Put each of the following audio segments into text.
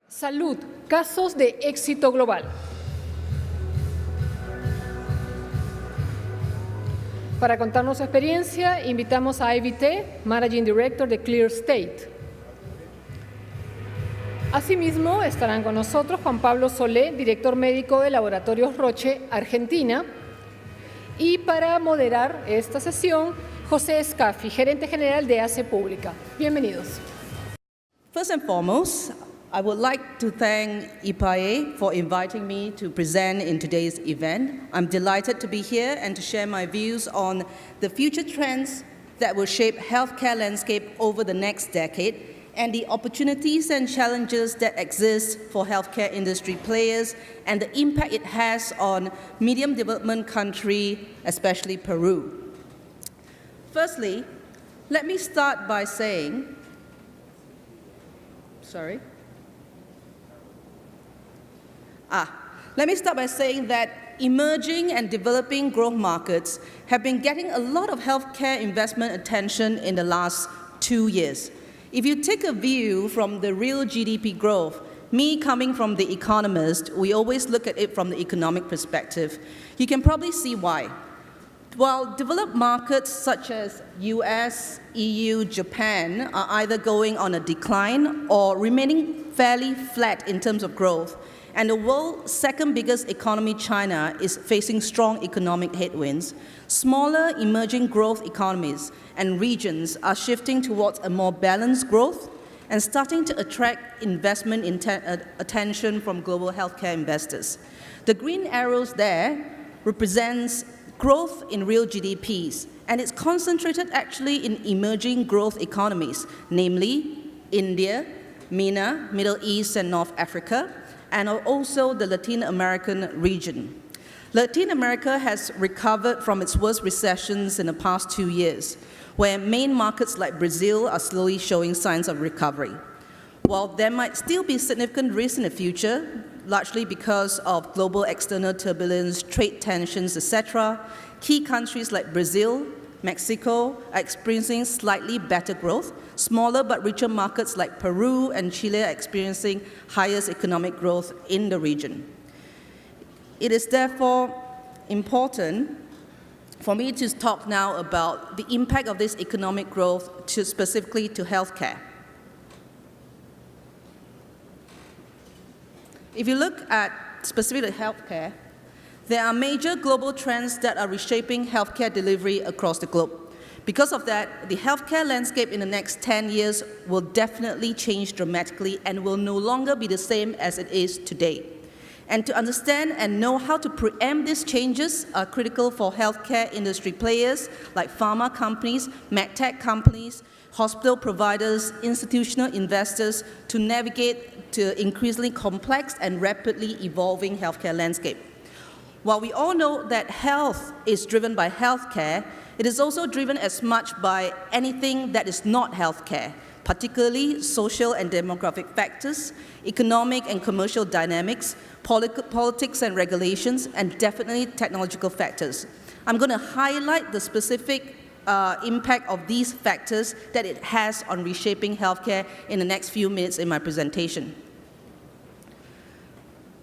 Salud, casos de éxito global. Para contarnos su experiencia, invitamos a Ivy T., Managing Director de Clear State. Asimismo, estarán con nosotros Juan Pablo Solé, Director Médico de Laboratorios Roche, Argentina. Y para moderar esta sesión, José Escafi, Gerente General de ACE Pública. Bienvenidos. First and foremost, I would like to thank IPAE for inviting me to present in today's event. I'm delighted to be here and to share my views on the future trends that will shape healthcare landscape over the next decade and the opportunities and challenges that exist for healthcare industry players and the impact it has on medium development country, especially Peru. Firstly, let me start by saying, Let me start by saying that emerging and developing growth markets have been getting a lot of healthcare investment attention in the last 2 years. If you take a view from the real GDP growth, me coming from the economist, we always look at it from the economic perspective. You can probably see why. While developed markets such as US, EU, Japan are either going on a decline or remaining fairly flat in terms of growth, and the world's second biggest economy, China, is facing strong economic headwinds, smaller emerging growth economies and regions are shifting towards a more balanced growth and starting to attract investment attention from global healthcare investors. The green arrows there represents growth in real GDPs, and it's concentrated actually in emerging growth economies, namely India, MENA, Middle East and North Africa, and also the Latin American region. Latin America has recovered from its worst recessions in the past 2 years, where main markets like Brazil are slowly showing signs of recovery. While there might still be significant risks in the future, largely because of global external turbulence, trade tensions, etc., key countries like Brazil, Mexico are experiencing slightly better growth. Smaller but richer markets like Peru and Chile are experiencing highest economic growth in the region. It is therefore important for me to talk now about the impact of this economic growth specifically to healthcare. If you look at specifically healthcare, there are major global trends that are reshaping healthcare delivery across the globe. Because of that, the healthcare landscape in the next 10 years will definitely change dramatically and will no longer be the same as it is today. And to understand and know how to preempt these changes are critical for healthcare industry players like pharma companies, medtech companies, hospital providers, institutional investors to navigate to increasingly complex and rapidly evolving healthcare landscape. While we all know that health is driven by healthcare, it is also driven as much by anything that is not healthcare, particularly social and demographic factors, economic and commercial dynamics, politics and regulations, and definitely technological factors. I'm going to highlight the specific impact of these factors that it has on reshaping healthcare in the next few minutes in my presentation.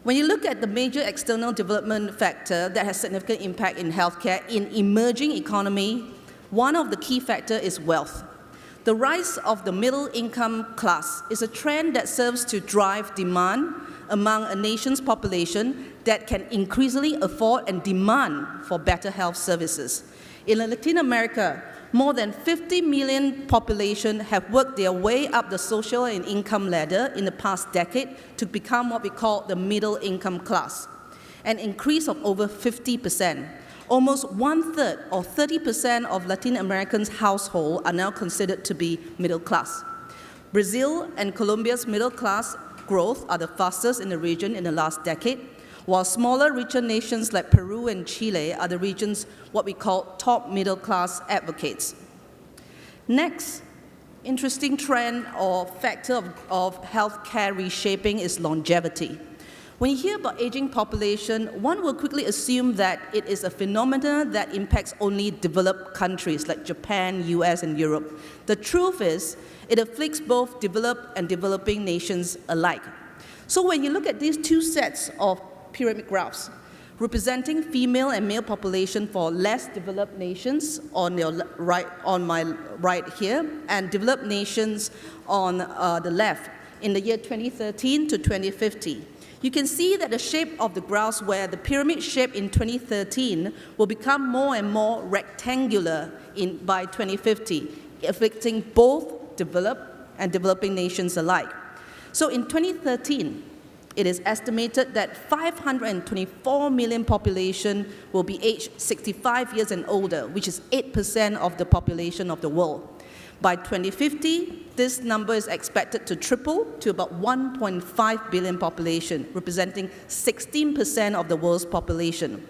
When you look at the major external development factor that has significant impact in healthcare in emerging economy, one of the key factors is wealth. The rise of the middle income class is a trend that serves to drive demand among a nation's population that can increasingly afford and demand for better health services. In Latin America, more than 50 million population have worked their way up the social and income ladder in the past decade to become what we call the middle income class, an increase of over 50%. Almost 1/3 or 30% of Latin Americans' households are now considered to be middle class. Brazil and Colombia's middle class growth are the fastest in the region in the last decade, while smaller, richer nations like Peru and Chile are the region's what we call top middle class advocates. Next, interesting trend or factor of healthcare reshaping is longevity. When you hear about aging population, one will quickly assume that it is a phenomenon that impacts only developed countries like Japan, US, and Europe. The truth is, it afflicts both developed and developing nations alike. So when you look at these two sets of pyramid graphs, representing female and male population for less developed nations on my right here, and developed nations on the left in the year 2013 to 2050. You can see that the shape of the graphs, where the pyramid shape in 2013 will become more and more rectangular by 2050, affecting both developed and developing nations alike. So in 2013, it is estimated that 524 million population will be aged 65 years and older, which is 8% of the population of the world. By 2050, this number is expected to triple to about 1.5 billion population, representing 16% of the world's population.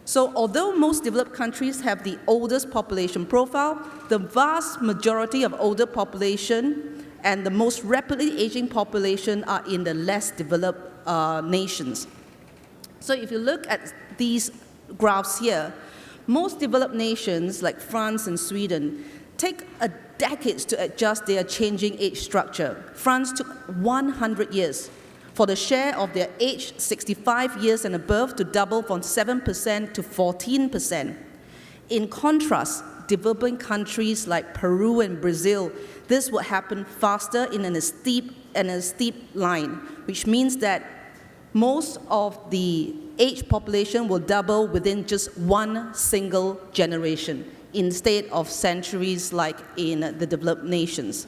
So although most developed countries have the oldest population profile, the vast majority of older population and the most rapidly aging population are in the less developed nations. So if you look at these graphs here, most developed nations like France and Sweden take decades to adjust their changing age structure. France took 100 years for the share of their aged 65 years and above to double from 7% to 14%. In contrast, developing countries like Peru and Brazil, this will happen faster in a steep line, which means that most of the aged population will double within just one single generation, instead of centuries like in the developed nations.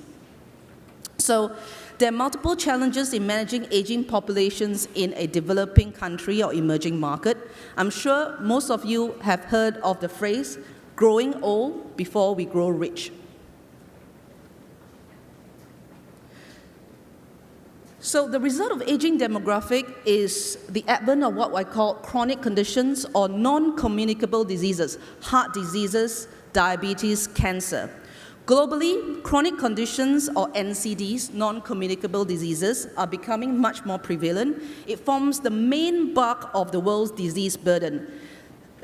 So there are multiple challenges in managing aging populations in a developing country or emerging market. I'm sure most of you have heard of the phrase, growing old before we grow rich. So the result of aging demographic is the advent of what I call chronic conditions or non-communicable diseases, heart diseases, diabetes, cancer. Globally, chronic conditions or NCDs, non-communicable diseases, are becoming much more prevalent. It forms the main bulk of the world's disease burden.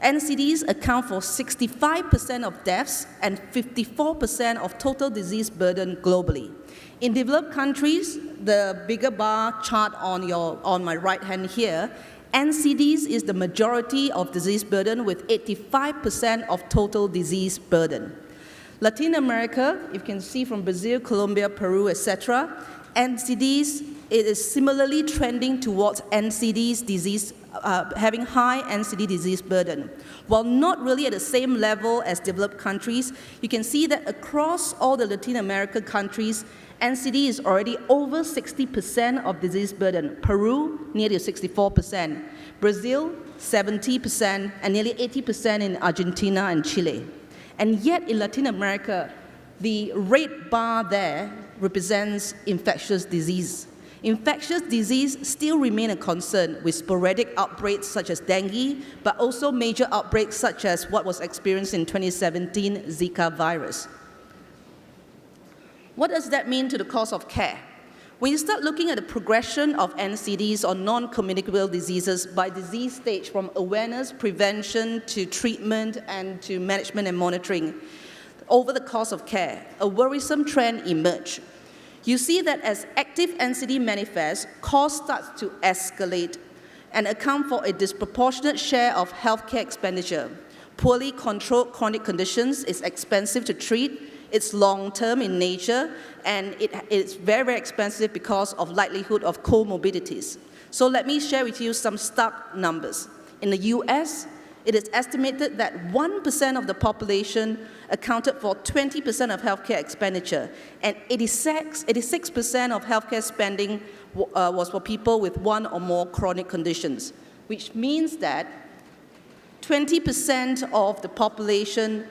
NCDs account for 65% of deaths and 54% of total disease burden globally. In developed countries, the bigger bar chart on my right hand here, NCDs is the majority of disease burden with 85% of total disease burden. Latin America, you can see from Brazil, Colombia, Peru, etc., NCDs, it is similarly trending towards NCDs disease, having high NCD disease burden. While not really at the same level as developed countries, you can see that across all the Latin American countries, NCD is already over 60% of disease burden. Peru, nearly 64%. Brazil, 70%, and nearly 80% in Argentina and Chile. And yet in Latin America, the red bar there represents infectious disease. Infectious disease still remain a concern with sporadic outbreaks such as dengue, but also major outbreaks such as what was experienced in 2017 Zika virus. What does that mean to the cost of care? When you start looking at the progression of NCDs or non-communicable diseases by disease stage, from awareness, prevention, to treatment, and to management and monitoring, over the course of care, a worrisome trend emerged. You see that as active NCD manifests, cost starts to escalate and account for a disproportionate share of healthcare expenditure. Poorly controlled chronic conditions is expensive to treat, it's long-term in nature, and it's very, very expensive because of likelihood of comorbidities. So let me share with you some stark numbers. In the US, it is estimated that 1% of the population accounted for 20% of healthcare expenditure, and 86% of healthcare spending was for people with one or more chronic conditions, which means that 20% of the population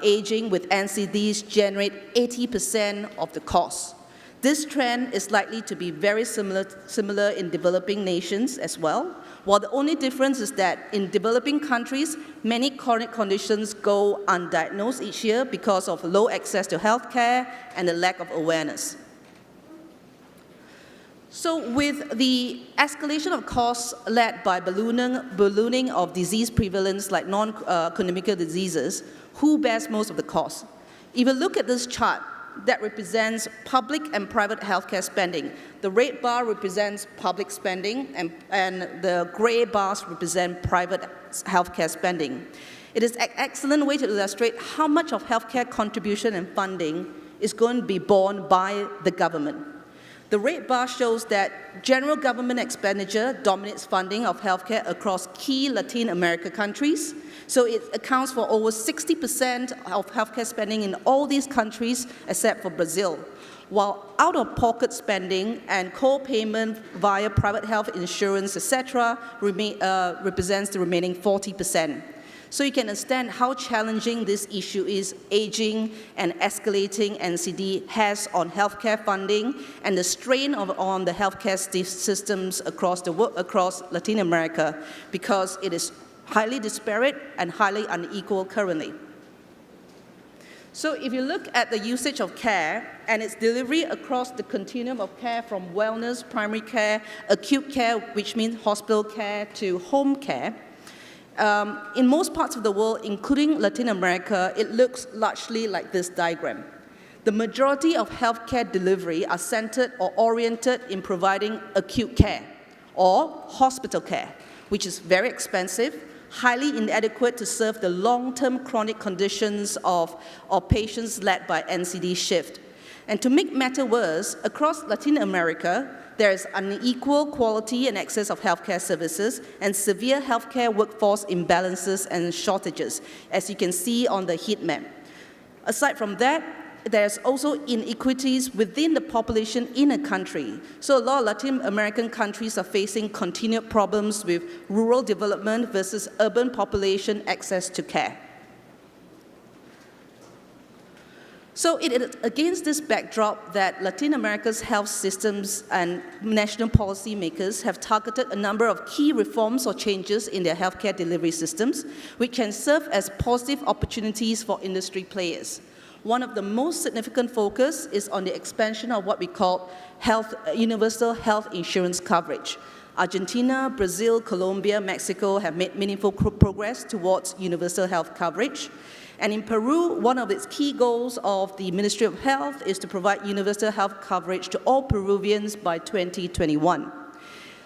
aging with NCDs generate 80% of the cost. This trend is likely to be very similar in developing nations as well, while the only difference is that in developing countries, many chronic conditions go undiagnosed each year because of low access to healthcare and the lack of awareness. So with the escalation of costs led by ballooning of disease prevalence like non-communicable diseases, who bears most of the cost? If you look at this chart, that represents public and private healthcare spending. The red bar represents public spending, and the gray bars represent private healthcare spending. It is an excellent way to illustrate how much of healthcare contribution and funding is going to be borne by the government. The red bar shows that general government expenditure dominates funding of healthcare across key Latin America countries. So it accounts for over 60% of healthcare spending in all these countries except for Brazil, while out-of-pocket spending and co-payment via private health insurance, etc., represents the remaining 40%. So you can understand how challenging this issue is. Aging and escalating NCD has on healthcare funding and the strain on the healthcare systems across Latin America, because it is highly disparate and highly unequal currently. So if you look at the usage of care and its delivery across the continuum of care, from wellness, primary care, acute care, which means hospital care, to home care, in most parts of the world, including Latin America, it looks largely like this diagram. The majority of healthcare delivery are centered or oriented in providing acute care or hospital care, which is very expensive, highly inadequate to serve the long-term chronic conditions of patients led by NCD shift. And to make matters worse, across Latin America, there is unequal quality and access of healthcare services and severe healthcare workforce imbalances and shortages, as you can see on the heat map. Aside from that, there's also inequities within the population in a country. So a lot of Latin American countries are facing continued problems with rural development versus urban population access to care. So it is against this backdrop that Latin America's health systems and national policymakers have targeted a number of key reforms or changes in their healthcare delivery systems, which can serve as positive opportunities for industry players. One of the most significant focus is on the expansion of what we call universal health insurance coverage. Argentina, Brazil, Colombia, Mexico have made meaningful progress towards universal health coverage. And in Peru, one of its key goals of the Ministry of Health is to provide universal health coverage to all Peruvians by 2021.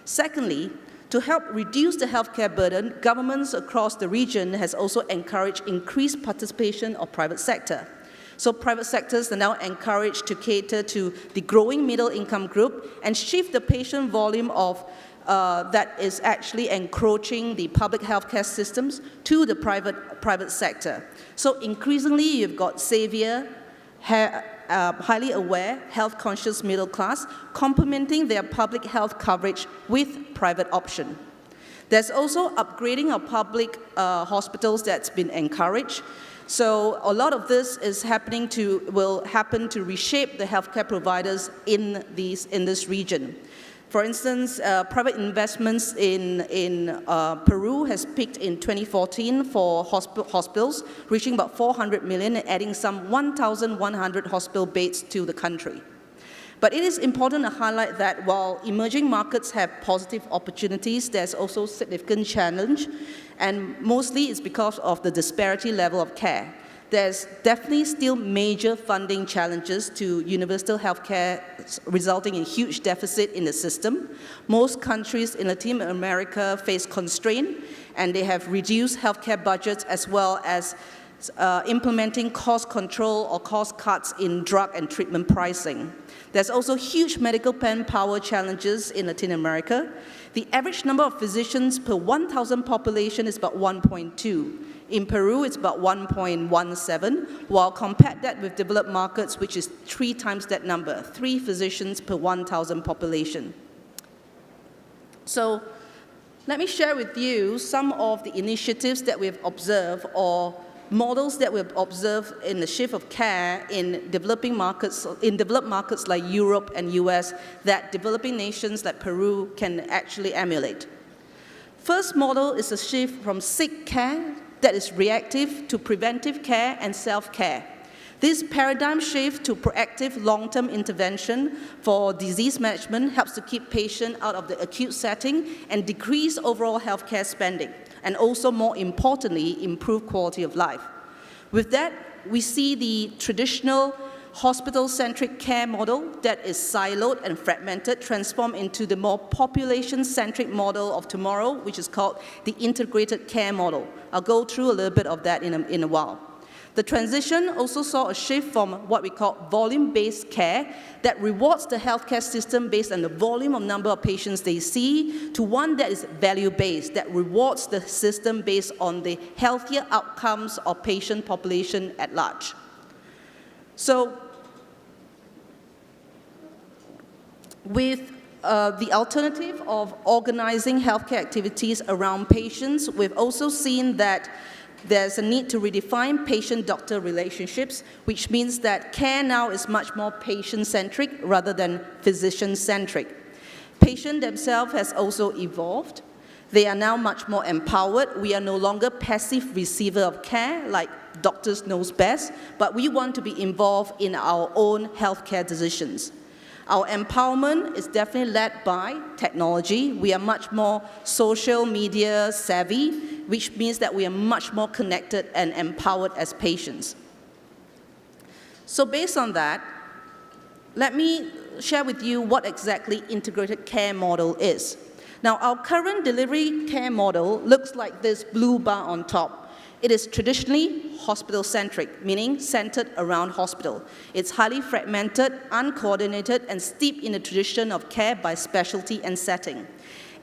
Secondly, to help reduce the healthcare burden, governments across the region has also encouraged increased participation of private sector. So private sectors are now encouraged to cater to the growing middle income group and shift the patient volume of that is actually encroaching the public healthcare systems to the private sector. So increasingly, you've got savvier, highly aware, health-conscious middle class complementing their public health coverage with private option. There's also upgrading of public hospitals that's been encouraged. So a lot of this will happen to reshape the healthcare providers in this region. For instance, private investments in Peru has peaked in 2014 for hospitals, reaching about 400 million and adding some 1,100 hospital beds to the country. But it is important to highlight that while emerging markets have positive opportunities, there's also significant challenge, and mostly it's because of the disparity level of care. There's definitely still major funding challenges to universal healthcare, resulting in huge deficit in the system. Most countries in Latin America face constraint, and they have reduced healthcare budgets as well as implementing cost control or cost cuts in drug and treatment pricing. There's also huge medical manpower challenges in Latin America. The average number of physicians per 1,000 population is about 1.2. In Peru, it's about 1.17, while compare that with developed markets, which is 3 times that number, 3 physicians per 1,000 population. So let me share with you some of the initiatives that we've observed or models that we've observed in the shift of care in developed markets like Europe and US that developing nations like Peru can actually emulate. First model is a shift from sick care that is reactive to preventive care and self-care. This paradigm shift to proactive long-term intervention for disease management helps to keep patients out of the acute setting and decrease overall healthcare spending, and also, more importantly, improve quality of life. With that, we see the traditional hospital-centric care model that is siloed and fragmented transformed into the more population-centric model of tomorrow, which is called the integrated care model. I'll go through a little bit of that in a while. The transition also saw a shift from what we call volume-based care that rewards the healthcare system based on the volume of number of patients they see to one that is value-based, that rewards the system based on the healthier outcomes of patient population at large. So, with the alternative of organizing healthcare activities around patients, we've also seen that there's a need to redefine patient-doctor relationships, which means that care now is much more patient-centric rather than physician-centric. Patient themselves has also evolved. They are now much more empowered. We are no longer passive receiver of care like doctors knows best, but we want to be involved in our own healthcare decisions. Our empowerment is definitely led by technology. We are much more social media savvy, which means that we are much more connected and empowered as patients. So based on that, let me share with you what exactly integrated care model is. Now, our current delivery care model looks like this blue bar on top. It is traditionally hospital-centric, meaning centered around hospital. It's highly fragmented, uncoordinated, and steeped in the tradition of care by specialty and setting.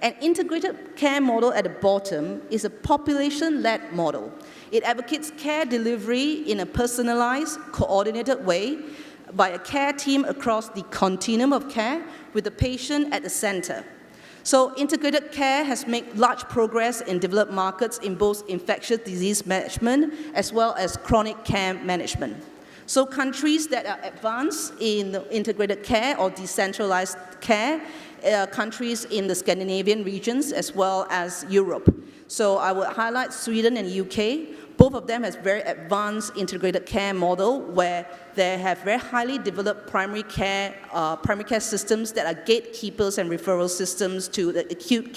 An integrated care model at the bottom is a population-led model. It advocates care delivery in a personalized, coordinated way by a care team across the continuum of care with the patient at the center. So integrated care has made large progress in developed markets in both infectious disease management as well as chronic care management. So countries that are advanced in integrated care or decentralized care, countries in the Scandinavian regions as well as Europe. So I would highlight Sweden and UK. Both of them has very advanced integrated care model where they have very highly developed primary care systems that are gatekeepers and referral systems to the acute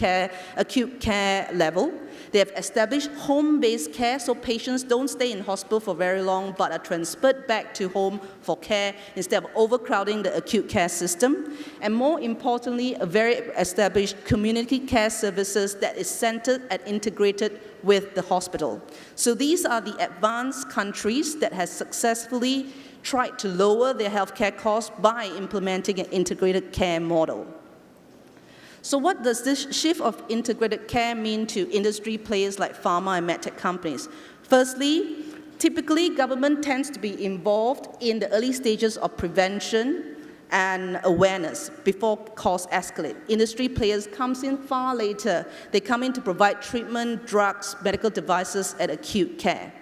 care level. They have established home-based care, so patients don't stay in hospital for very long, but are transferred back to home for care instead of overcrowding the acute care system. And more importantly, a very established community care services that is centered and integrated with the hospital. So these are the advanced countries that has successfully tried to lower their healthcare costs by implementing an integrated care model. So what does this shift of integrated care mean to industry players like pharma and medtech companies? Firstly, typically government tends to be involved in the early stages of prevention and awareness before costs escalate. Industry players comes in far later. They come in to provide treatment, drugs, medical devices, and acute care.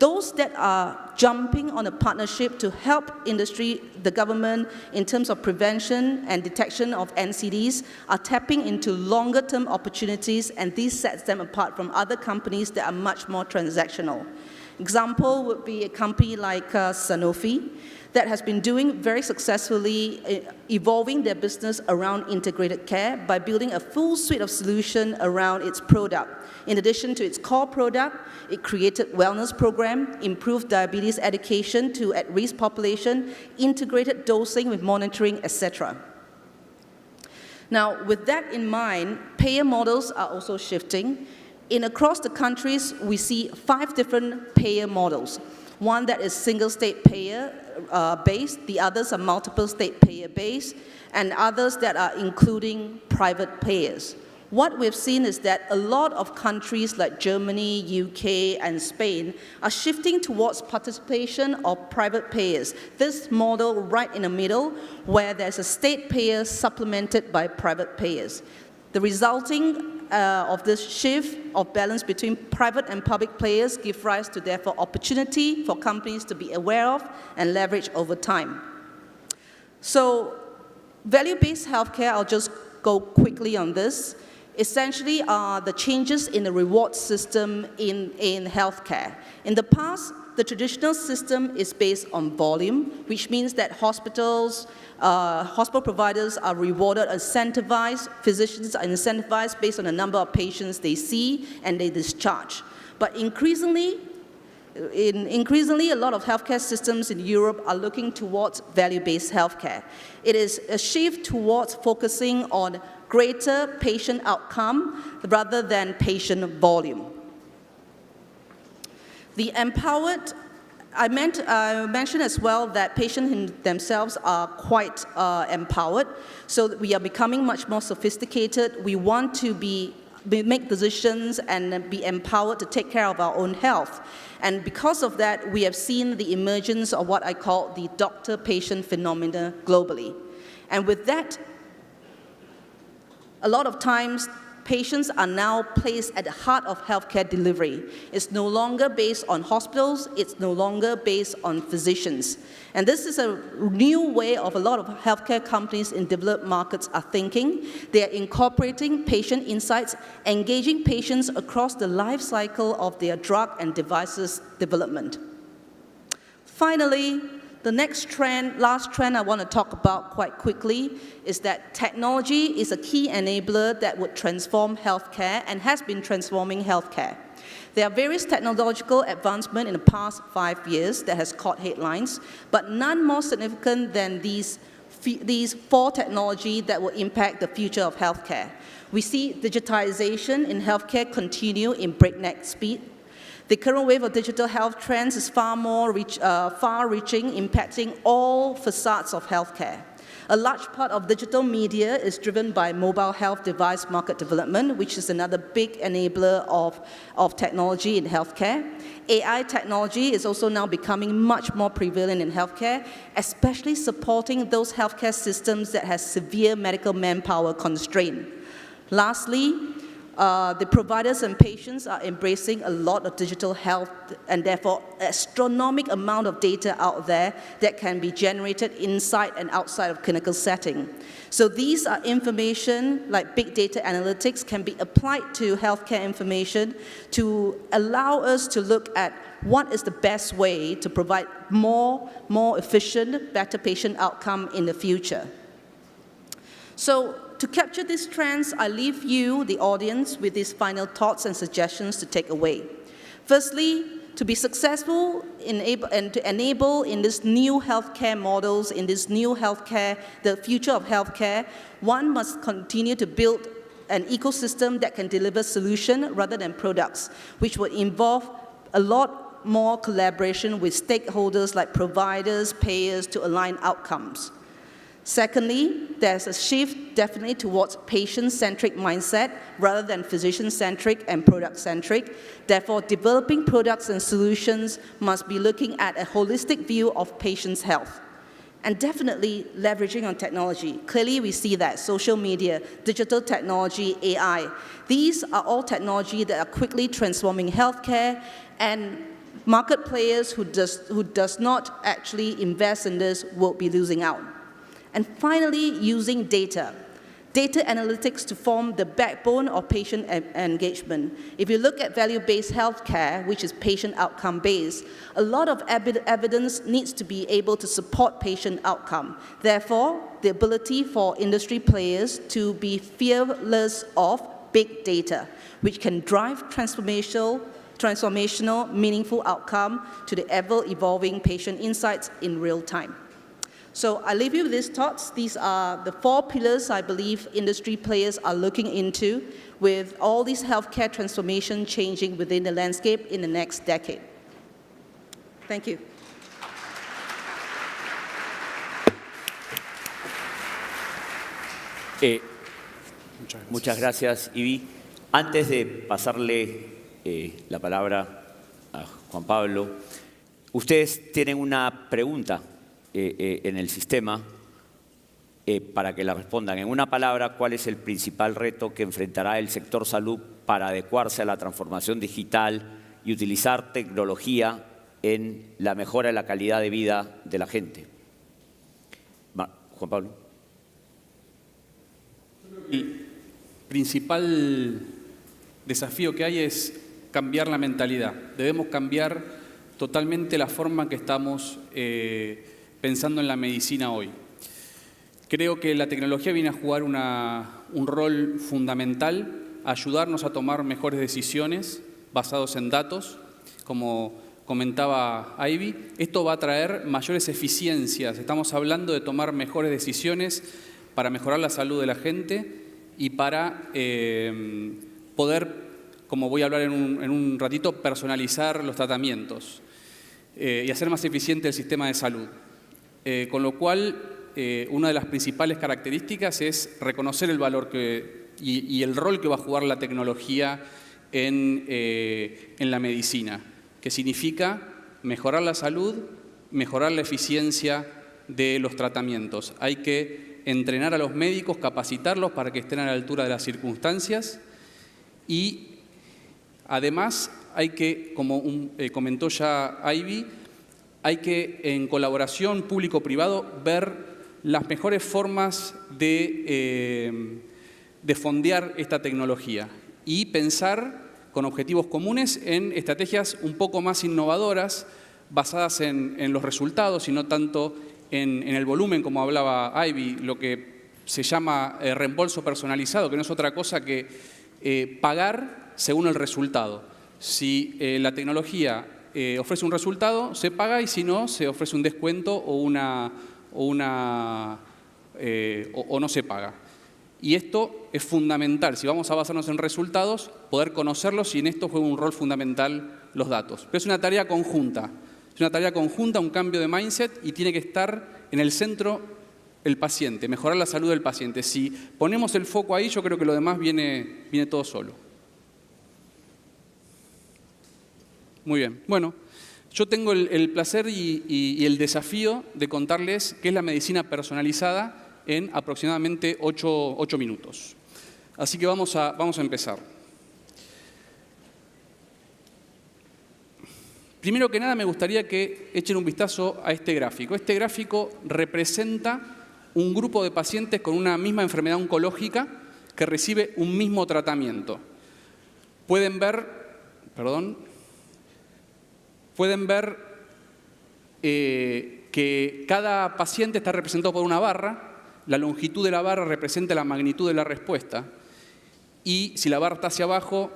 Those that are jumping on a partnership to help industry, the government, in terms of prevention and detection of NCDs are tapping into longer-term opportunities, and this sets them apart from other companies that are much more transactional. Example would be a company like Sanofi that has been doing very successfully evolving their business around integrated care by building a full suite of solutions around its product. In addition to its core product, it created wellness program, improved diabetes education to at-risk population, integrated dosing with monitoring, etc. Now, with that in mind, payer models are also shifting. Across the countries, we see 5 different payer models. One that is single-state payer based, the others are multiple-state payer based, and others that are including private payers. What we've seen is that a lot of countries like Germany, UK, and Spain are shifting towards participation of private payers. This model right in the middle, where there's a state payer supplemented by private payers. The resulting of this shift of balance between private and public players give rise to, therefore, opportunity for companies to be aware of and leverage over time. So, value-based healthcare, I'll just go quickly on this, essentially are the changes in the reward system in healthcare. In the past, the traditional system is based on volume, which means that hospital providers are rewarded, incentivized, physicians are incentivized based on the number of patients they see and they discharge. But increasingly, Increasingly, a lot of healthcare systems in Europe are looking towards value-based healthcare. It is a shift towards focusing on greater patient outcome rather than patient volume. The empowered, I mentioned as well that patients themselves are quite empowered, so we are becoming much more sophisticated. We want to make decisions and be empowered to take care of our own health. And because of that, we have seen the emergence of what I call the doctor-patient phenomena globally. And with that, a lot of times, patients are now placed at the heart of healthcare delivery. It's no longer based on hospitals, it's no longer based on physicians. And this is a new way of a lot of healthcare companies in developed markets are thinking. They are incorporating patient insights, engaging patients across the life cycle of their drug and devices development. Finally, the next trend, last trend I want to talk about quite quickly is that technology is a key enabler that would transform healthcare and has been transforming healthcare. There are various technological advancements in the past 5 years that has caught headlines, but none more significant than these 4 technologies that will impact the future of healthcare. We see digitization in healthcare continue in breakneck speed. The current wave of digital health trends is far-reaching, impacting all facets of healthcare. A large part of digital media is driven by mobile health device market development, which is another big enabler of technology in healthcare. AI technology is also now becoming much more prevalent in healthcare, especially supporting those healthcare systems that have severe medical manpower constraint. Lastly, the providers and patients are embracing a lot of digital health and therefore astronomical amount of data out there that can be generated inside and outside of clinical setting. So these are information like big data analytics can be applied to healthcare information to allow us to look at what is the best way to provide more efficient, better patient outcome in the future. So to capture these trends, I leave you, the audience, with these final thoughts and suggestions to take away. Firstly, to be successful and to enable in this new healthcare models, in this new healthcare, the future of healthcare, one must continue to build an ecosystem that can deliver solutions rather than products, which would involve a lot more collaboration with stakeholders like providers, payers to align outcomes. Secondly, there's a shift definitely towards patient-centric mindset rather than physician-centric and product-centric. Therefore, developing products and solutions must be looking at a holistic view of patients' health. And definitely leveraging on technology. Clearly, we see that social media, digital technology, AI. These are all technology that are quickly transforming healthcare, and market players who does not actually invest in this will be losing out. And finally, using data analytics to form the backbone of patient engagement. If you look at value-based healthcare, which is patient outcome-based, a lot of evidence needs to be able to support patient outcome. Therefore, the ability for industry players to be fearless of big data, which can drive transformational, meaningful outcome to the ever-evolving patient insights in real time. So I leave you with these thoughts. These are the 4 pillars I believe industry players are looking into with all these healthcare transformation changing within the landscape in the next decade. Thank you. Muchas gracias, Ivy. Antes de pasarle la palabra a Juan Pablo, ustedes tienen una pregunta en el sistema para que la respondan. En una palabra, ¿cuál es el principal reto que enfrentará el sector salud para adecuarse a la transformación digital y utilizar tecnología en la mejora de la calidad de vida de la gente? Juan Pablo. El principal desafío que hay es cambiar la mentalidad. Debemos cambiar totalmente la forma que estamos pensando en la medicina hoy. Creo que la tecnología viene a jugar un rol fundamental, a ayudarnos a tomar mejores decisiones basados en datos, como comentaba Ivy, esto va a traer mayores eficiencias. Estamos hablando de tomar mejores decisiones para mejorar la salud de la gente y para poder, como voy a hablar en un ratito, personalizar los tratamientos y hacer más eficiente el sistema de salud. Con lo cual, una de las principales características es reconocer el valor y el rol que va a jugar la tecnología en la medicina, que significa mejorar la salud, mejorar la eficiencia de los tratamientos. Hay que entrenar a los médicos, capacitarlos para que estén a la altura de las circunstancias y además hay que, como comentó ya Ivy, hay que, en colaboración público-privado, ver las mejores formas de fondear esta tecnología y pensar con objetivos comunes en estrategias un poco más innovadoras, basadas en los resultados y no tanto en el volumen, como hablaba Ivy, lo que se llama reembolso personalizado, que no es otra cosa que pagar según el resultado. Si la tecnología ofrece un resultado, se paga, y si no, se ofrece un descuento o no se paga. Y esto es fundamental, si vamos a basarnos en resultados, poder conocerlos, y en esto juega un rol fundamental los datos. Pero es una tarea conjunta, un cambio de mindset, y tiene que estar en el centro el paciente, mejorar la salud del paciente. Si ponemos el foco ahí, yo creo que lo demás viene todo solo. Muy bien. Bueno, yo tengo el placer y el desafío de contarles qué es la medicina personalizada en aproximadamente 8 minutos. Así que vamos a empezar. Primero que nada, me gustaría que echen un vistazo a este gráfico. Este gráfico representa un grupo de pacientes con una misma enfermedad oncológica que recibe un mismo tratamiento. Pueden ver que cada paciente está representado por una barra. La longitud de la barra representa la magnitud de la respuesta, y si la barra está hacia abajo,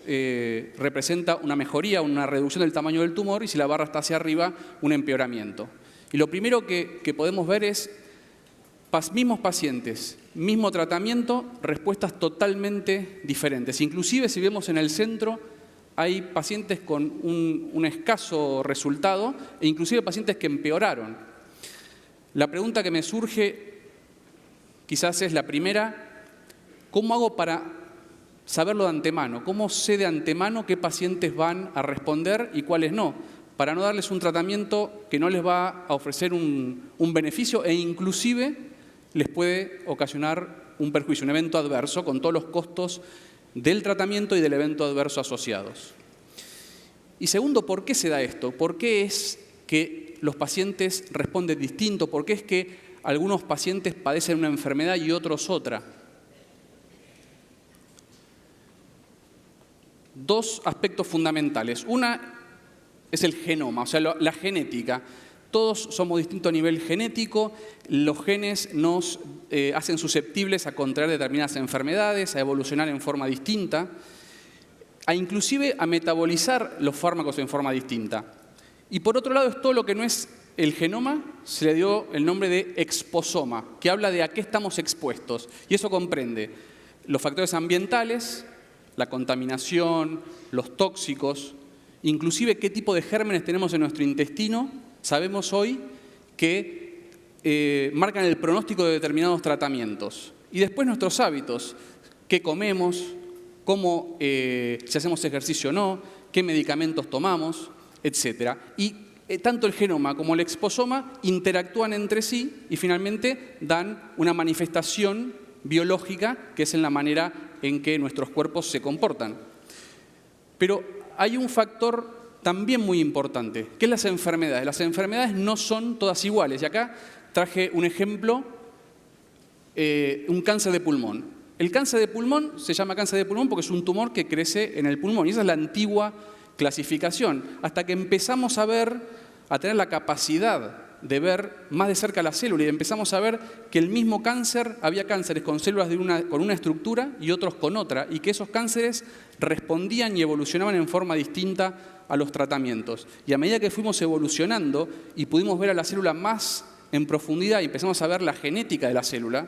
representa una mejoría, una reducción del tamaño del tumor, y si la barra está hacia arriba, un empeoramiento. Y lo primero que podemos ver es mismos pacientes, mismo tratamiento, respuestas totalmente diferentes. Inclusive, si vemos en el centro, hay pacientes con un escaso resultado e inclusive pacientes que empeoraron. La pregunta que me surge quizás es la primera: ¿cómo hago para saberlo de antemano? ¿Cómo sé de antemano qué pacientes van a responder y cuáles no? Para no darles un tratamiento que no les va a ofrecer un beneficio e inclusive les puede ocasionar un perjuicio, un evento adverso, con todos los costos del tratamiento y del evento adverso asociados. Y segundo, ¿por qué se da esto? ¿Por qué es que los pacientes responden distinto? ¿Por qué es que algunos pacientes padecen una enfermedad y otros otra? Dos aspectos fundamentales. Una es el genoma, o sea, la genética. Todos somos distintos a nivel genético. Los genes nos hacen susceptibles a contraer determinadas enfermedades, a evolucionar en forma distinta, a inclusive a metabolizar los fármacos en forma distinta. Y por otro lado, es todo lo que no es el genoma, se le dio el nombre de exposoma, que habla de a qué estamos expuestos. Y eso comprende los factores ambientales, la contaminación, los tóxicos, inclusive qué tipo de gérmenes tenemos en nuestro intestino. Sabemos hoy que marcan el pronóstico de determinados tratamientos. Y después nuestros hábitos, qué comemos, cómo, si hacemos ejercicio o no, qué medicamentos tomamos, etc. Y tanto el genoma como el exposoma interactúan entre sí y finalmente dan una manifestación biológica, que es en la manera en que nuestros cuerpos se comportan. Pero hay un factor también muy importante, que es las enfermedades. Las enfermedades no son todas iguales. Y acá traje un ejemplo, un cáncer de pulmón. El cáncer de pulmón se llama cáncer de pulmón porque es un tumor que crece en el pulmón. Y esa es la antigua clasificación. Hasta que empezamos a tener la capacidad de ver más de cerca la célula y empezamos a ver que el mismo cáncer, había cánceres con células con una estructura y otros con otra, y que esos cánceres respondían y evolucionaban en forma distinta a los tratamientos. Y a medida que fuimos evolucionando y pudimos ver a la célula más en profundidad y empezamos a ver la genética de la célula,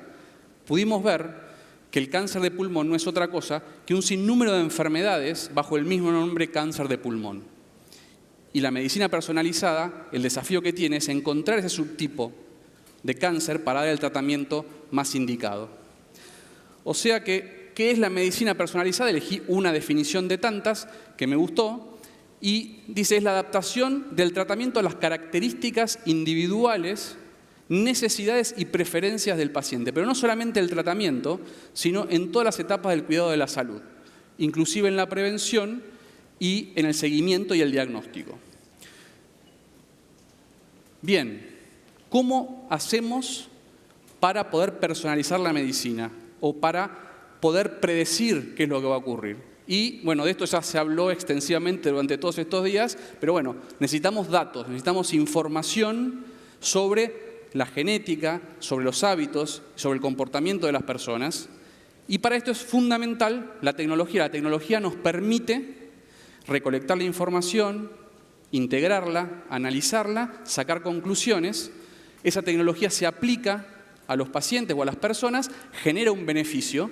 pudimos ver que el cáncer de pulmón no es otra cosa que un sinnúmero de enfermedades bajo el mismo nombre cáncer de pulmón. Y la medicina personalizada, el desafío que tiene es encontrar ese subtipo de cáncer para dar el tratamiento más indicado. O sea que, ¿qué es la medicina personalizada? Elegí una definición de tantas que me gustó y dice, es la adaptación del tratamiento a las características individuales, necesidades y preferencias del paciente. Pero no solamente el tratamiento, sino en todas las etapas del cuidado de la salud, inclusive en la prevención y en el seguimiento y el diagnóstico. Bien, ¿cómo hacemos para poder personalizar la medicina o para poder predecir qué es lo que va a ocurrir? Y bueno, de esto ya se habló extensivamente durante todos estos días, pero bueno, necesitamos datos, necesitamos información sobre la genética, sobre los hábitos, sobre el comportamiento de las personas. Y para esto es fundamental la tecnología. La tecnología nos permite recolectar la información, integrarla, analizarla, sacar conclusiones. Esa tecnología se aplica a los pacientes o a las personas, genera un beneficio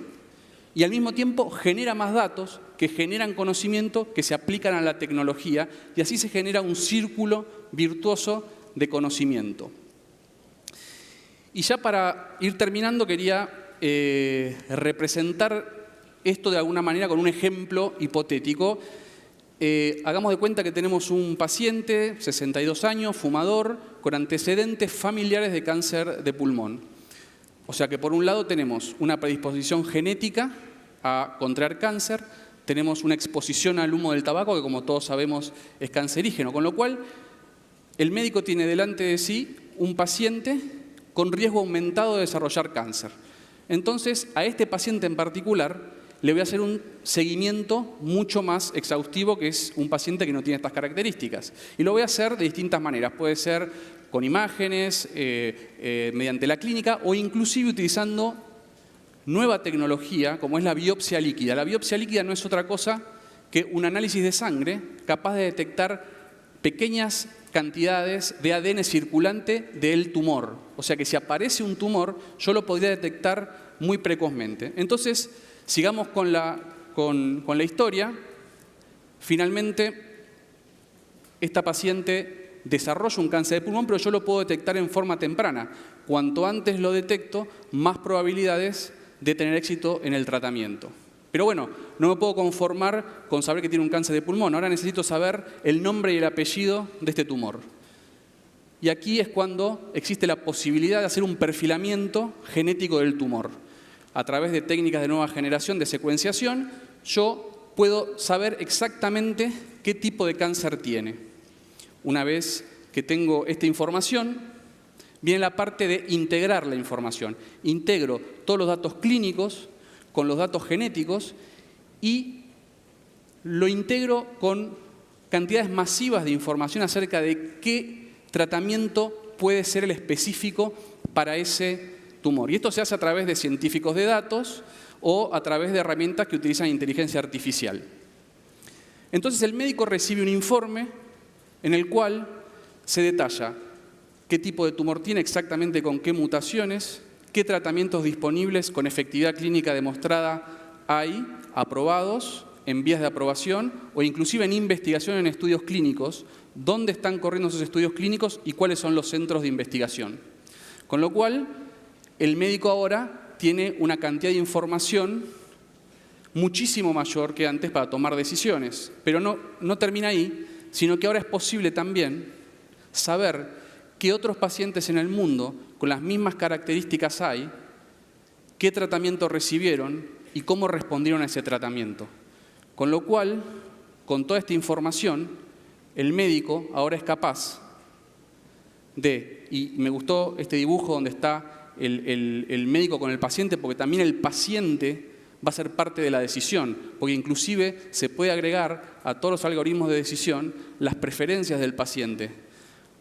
y al mismo tiempo genera más datos que generan conocimiento que se aplican a la tecnología y así se genera un círculo virtuoso de conocimiento. Y ya para ir terminando quería representar esto de alguna manera con un ejemplo hipotético. Hagamos de cuenta que tenemos un paciente, 62 años, fumador, con antecedentes familiares de cáncer de pulmón. O sea que por un lado tenemos una predisposición genética a contraer cáncer, tenemos una exposición al humo del tabaco que como todos sabemos es cancerígeno, con lo cual el médico tiene delante de sí un paciente con riesgo aumentado de desarrollar cáncer. Entonces, a este paciente en particular le voy a hacer un seguimiento mucho más exhaustivo, que es un paciente que no tiene estas características. Y lo voy a hacer de distintas maneras. Puede ser con imágenes, mediante la clínica o inclusive utilizando nueva tecnología como es la biopsia líquida. La biopsia líquida no es otra cosa que un análisis de sangre capaz de detectar pequeñas cantidades de ADN circulante del tumor. O sea que si aparece un tumor, yo lo podría detectar muy precozmente. Entonces, sigamos con la historia. Finalmente, esta paciente desarrolla un cáncer de pulmón, pero yo lo puedo detectar en forma temprana. Cuanto antes lo detecto, más probabilidades de tener éxito en el tratamiento. Pero bueno, no me puedo conformar con saber que tiene un cáncer de pulmón. Ahora necesito saber el nombre y el apellido de este tumor. Y aquí es cuando existe la posibilidad de hacer un perfilamiento genético del tumor. A través de técnicas de nueva generación de secuenciación, yo puedo saber exactamente qué tipo de cáncer tiene. Una vez que tengo esta información, viene la parte de integrar la información. Integro todos los datos clínicos con los datos genéticos y lo integro con cantidades masivas de información acerca de qué tratamiento puede ser el específico para ese tumor. Y esto se hace a través de científicos de datos o a través de herramientas que utilizan inteligencia artificial. Entonces el médico recibe un informe en el cual se detalla qué tipo de tumor tiene, exactamente con qué mutaciones, qué tratamientos disponibles con efectividad clínica demostrada hay, aprobados, en vías de aprobación o inclusive en investigación en estudios clínicos, dónde están corriendo esos estudios clínicos y cuáles son los centros de investigación. Con lo cual, el médico ahora tiene una cantidad de información muchísimo mayor que antes para tomar decisiones. Pero no termina ahí, sino que ahora es posible también saber qué otros pacientes en el mundo con las mismas características hay, qué tratamiento recibieron y cómo respondieron a ese tratamiento. Con lo cual, con toda esta información, el médico ahora es capaz de, y me gustó este dibujo donde está el médico con el paciente, porque también el paciente va a ser parte de la decisión, porque inclusive se puede agregar a todos los algoritmos de decisión las preferencias del paciente.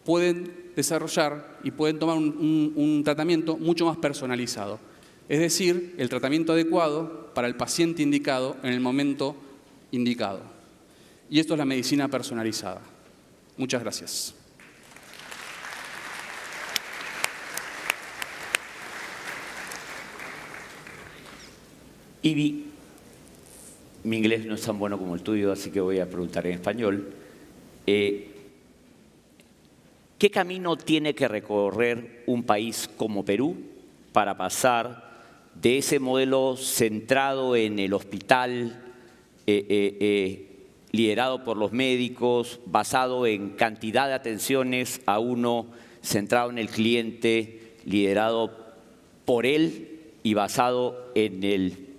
pueden desarrollar y pueden tomar un tratamiento mucho más personalizado. Es decir, el tratamiento adecuado para el paciente indicado en el momento indicado. Y esto es la medicina personalizada. Muchas gracias. Ivy, mi inglés no es tan bueno como el tuyo, así que voy a preguntar en español. ¿Qué camino tiene que recorrer un país como Perú para pasar de ese modelo centrado en el hospital, liderado por los médicos, basado en cantidad de atenciones, a uno centrado en el cliente, liderado por él y basado en el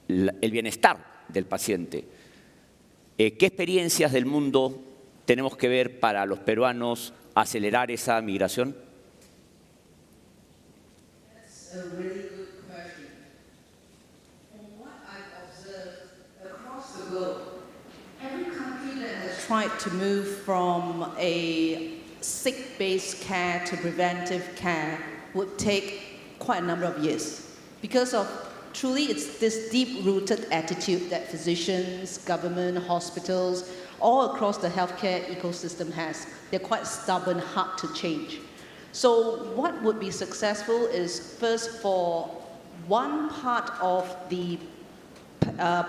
bienestar del paciente? ¿Qué experiencias del mundo tenemos que ver para los peruanos acelerar esa migración? That's a really good question. From what I've observed across the globe, every country that has tried to move from a sick-based care to preventive care would take quite a number of years because of truly it's this deep-rooted attitude that physicians, government, hospitals, all across the healthcare ecosystem has. They're quite stubborn, hard to change. So what would be successful is first for one part of the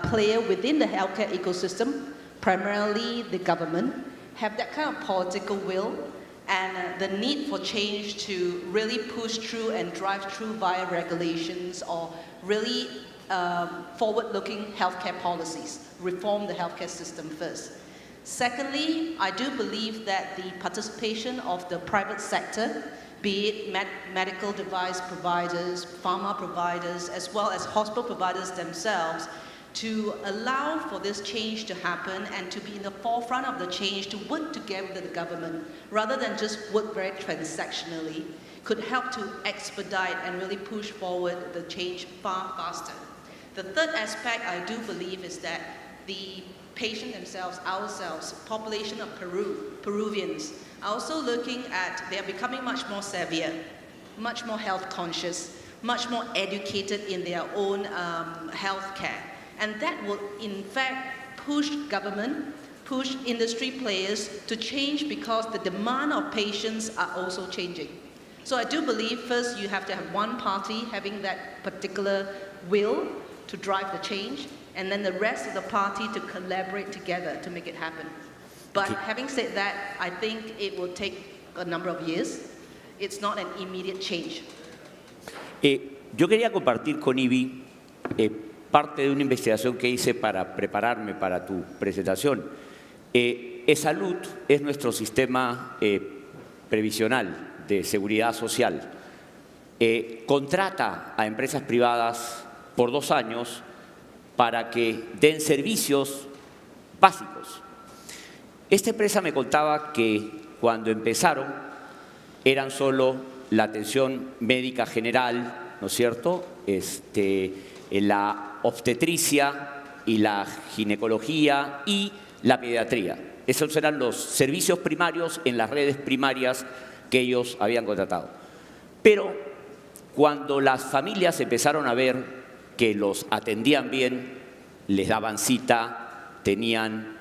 player within the healthcare ecosystem, primarily the government, have that kind of political will and the need for change to really push through and drive through via regulations or really forward-looking healthcare policies, reform the healthcare system first. Secondly, I do believe that the participation of the private sector, be it medical device providers, pharma providers, as well as hospital providers themselves, to allow for this change to happen and to be in the forefront of the change, to work together with the government, rather than just work very transactionally, could help to expedite and really push forward the change far faster. The third aspect I do believe is that the patient themselves, ourselves, population of Peruvians, are also looking at, they are becoming much more savvier, much more health conscious, much more educated in their own health care. And that will in fact push government, push industry players to change because the demand of patients are also changing. So I do believe first you have to have one party having that particular will to drive the change, and then the rest of the party to collaborate together to make it happen. But having said that, I think it will take a number of years. It's not an immediate change. Yo quería compartir con Ivy parte de una investigación que hice para prepararme para tu presentación. Salud es nuestro sistema previsional de seguridad social. Contrata a empresas privadas por 2 años para que den servicios básicos. Esta empresa me contaba que cuando empezaron eran solo la atención médica general, ¿no es cierto?, la obstetricia y la ginecología y la pediatría. Esos eran los servicios primarios en las redes primarias que ellos habían contratado. Pero cuando las familias empezaron a ver que los atendían bien, les daban cita, tenían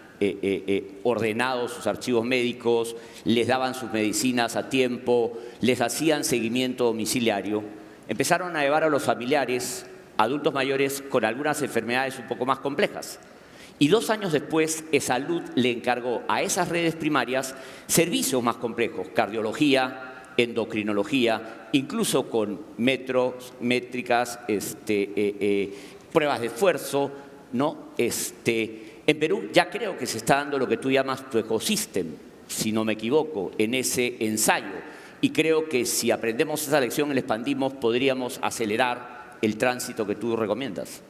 ordenados sus archivos médicos, les daban sus medicinas a tiempo, les hacían seguimiento domiciliario, empezaron a llevar a los familiares, adultos mayores con algunas enfermedades un poco más complejas. Y 2 años después, Salud le encargó a esas redes primarias servicios más complejos, cardiología, endocrinología, incluso con métricas, pruebas de esfuerzo, ¿no? En Perú ya creo que se está dando lo que tú llamas tu ecosistema, si no me equivoco, en ese ensayo. Y creo que si aprendemos esa lección y la expandimos, podríamos acelerar el tránsito que tú recomiendas.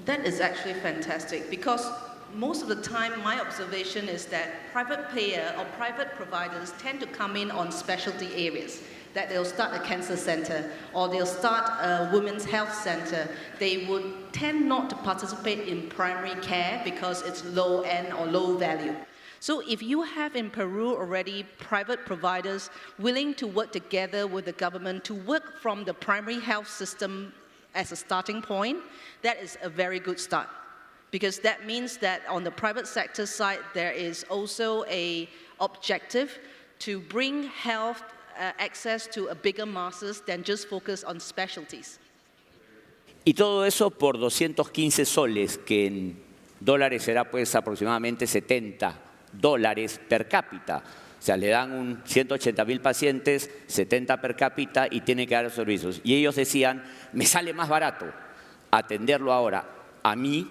That is actually fantastic because most of the time my observation is that private payer or private providers tend to come in on specialty areas. That they'll start a cancer center or they'll start a women's health center. They would tend not to participate in primary care because it's low end or low value. So if you have in Peru already private providers willing to work together with the government to work from the primary health system as a starting point, that is a very good start. Because that means that on the private sector side, there is also an objective to bring health access to a bigger masses than just focus on specialties. Y todo eso por 215 soles, que en dólares será pues aproximadamente $70 per cápita. O sea, le dan 180.000 pacientes, 70 per cápita y tienen que dar los servicios. Y ellos decían, me sale más barato atenderlo ahora a mí,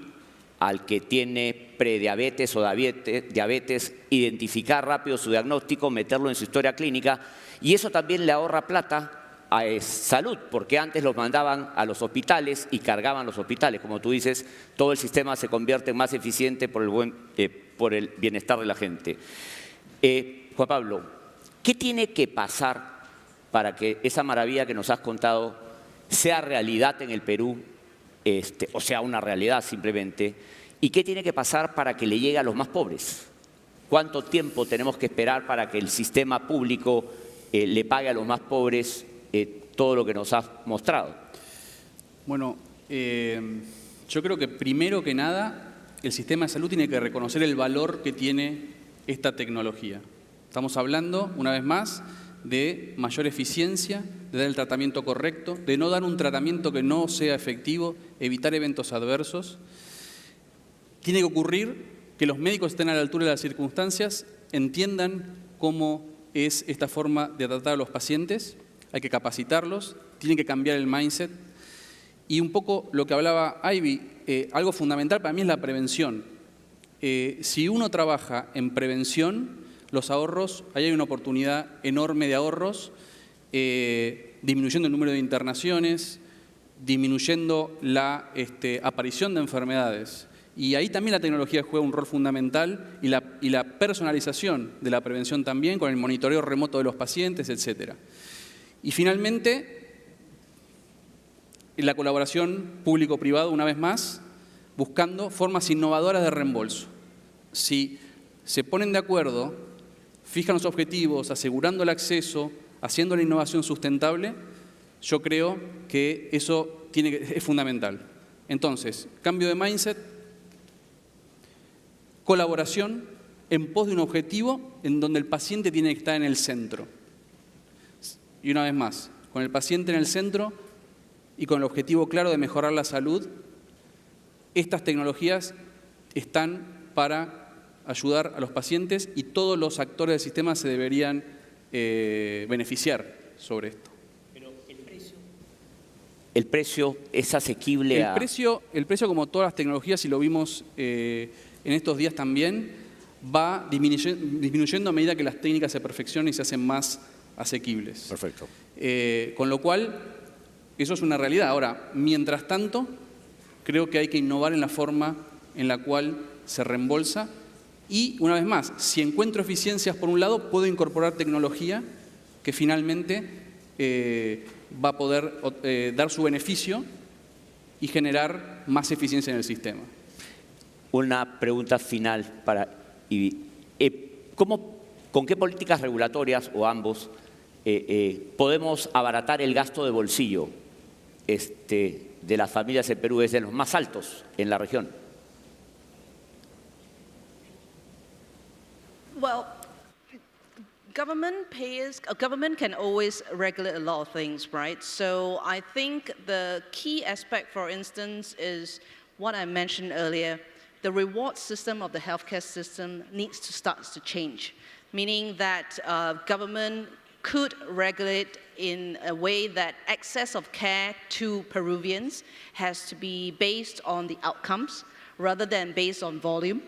al que tiene prediabetes o diabetes, identificar rápido su diagnóstico, meterlo en su historia clínica, y eso también le ahorra plata a Salud, porque antes los mandaban a los hospitales y cargaban los hospitales. Como tú dices, todo el sistema se convierte en más eficiente por el bienestar de la gente. Juan Pablo, ¿qué tiene que pasar para que esa maravilla que nos has contado sea realidad en el Perú, o sea una realidad simplemente? ¿Y qué tiene que pasar para que le llegue a los más pobres? ¿Cuánto tiempo tenemos que esperar para que el sistema público le pague a los más pobres todo lo que nos has mostrado? Bueno, yo creo que primero que nada el sistema de salud tiene que reconocer el valor que tiene esta tecnología. Estamos hablando, una vez más, de mayor eficiencia, de dar el tratamiento correcto, de no dar un tratamiento que no sea efectivo, evitar eventos adversos. Tiene que ocurrir que los médicos estén a la altura de las circunstancias, entiendan cómo es esta forma de tratar a los pacientes, hay que capacitarlos, tienen que cambiar el mindset. Y un poco lo que hablaba Ivy, algo fundamental para mí es la prevención. Si uno trabaja en prevención, los ahorros, ahí hay una oportunidad enorme de ahorros, disminuyendo el número de internaciones, disminuyendo la aparición de enfermedades. Y ahí también la tecnología juega un rol fundamental y la personalización de la prevención también, con el monitoreo remoto de los pacientes, etc. Y finalmente, la colaboración público-privado, una vez más, buscando formas innovadoras de reembolso. Si se ponen de acuerdo, fijan los objetivos, asegurando el acceso, haciendo la innovación sustentable, yo creo que eso es fundamental. Entonces, cambio de mindset, colaboración en pos de un objetivo en donde el paciente tiene que estar en el centro. Y una vez más, con el paciente en el centro y con el objetivo claro de mejorar la salud, estas tecnologías están para ayudar a los pacientes y todos los actores del sistema se deberían beneficiar sobre esto. Pero el precio es asequible El precio, como todas las tecnologías, y lo vimos en estos días también, va disminuyendo a medida que las técnicas se perfeccionan y se hacen más asequibles. Perfecto. Con lo cual, eso es una realidad. Ahora, mientras tanto, creo que hay que innovar en la forma en la cual se reembolsa y, una vez más, si encuentro eficiencias por un lado, puedo incorporar tecnología que finalmente va a poder dar su beneficio y generar más eficiencia en el sistema. Una pregunta final para Ivy. ¿Con qué políticas regulatorias o ambos podemos abaratar el gasto de bolsillo de las familias en Perú? Es de los más altos en la región. Well, government can always regulate a lot of things, right? So I think the key aspect, for instance, is what I mentioned earlier. The reward system of the healthcare system needs to start to change, meaning that government could regulate in a way that access of care to Peruvians has to be based on the outcomes rather than based on volume.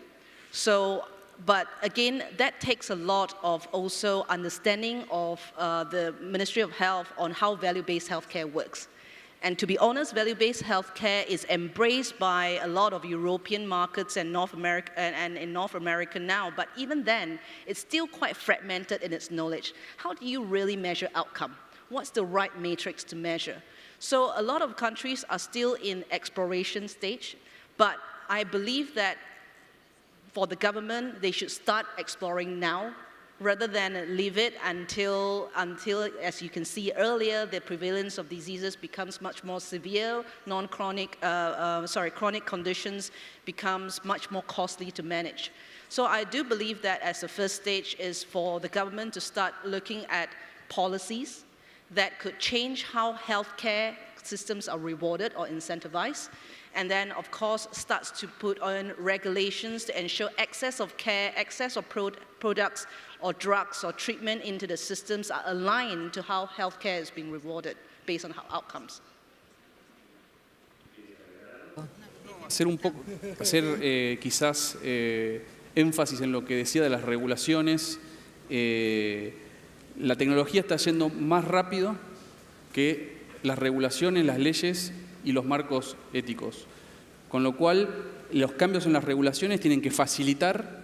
But again, that takes a lot of also understanding of the Ministry of Health on how value-based healthcare works. And to be honest, value-based healthcare is embraced by a lot of European markets and North America and in North America now. But even then, it's still quite fragmented in its knowledge. How do you really measure outcome? What's the right matrix to measure? So a lot of countries are still in exploration stage, but I believe that for the government, they should start exploring now rather than leave it until, as you can see earlier, the prevalence of diseases becomes much more severe, chronic conditions becomes much more costly to manage. So I do believe that as a first stage is for the government to start looking at policies that could change how healthcare systems are rewarded or incentivized, and then of course starts to put on regulations to ensure access of care, access of products or drugs or treatment into the systems are aligned to how healthcare is being rewarded based on how outcomes. Hacer quizás énfasis en lo que decía de las regulaciones. La tecnología está yendo más rápido que las regulaciones, las leyes y los marcos éticos. Con lo cual, los cambios en las regulaciones tienen que facilitar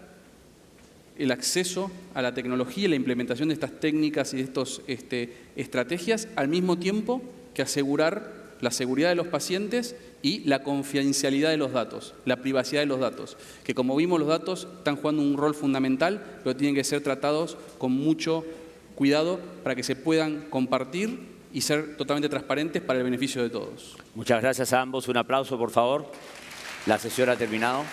el acceso a la tecnología y la implementación de estas técnicas y de estas estrategias, al mismo tiempo que asegurar la seguridad de los pacientes y la confidencialidad de los datos, la privacidad de los datos, que como vimos los datos están jugando un rol fundamental, pero tienen que ser tratados con mucho cuidado para que se puedan compartir y ser totalmente transparentes para el beneficio de todos. Muchas gracias a ambos. Un aplauso, por favor. La sesión ha terminado.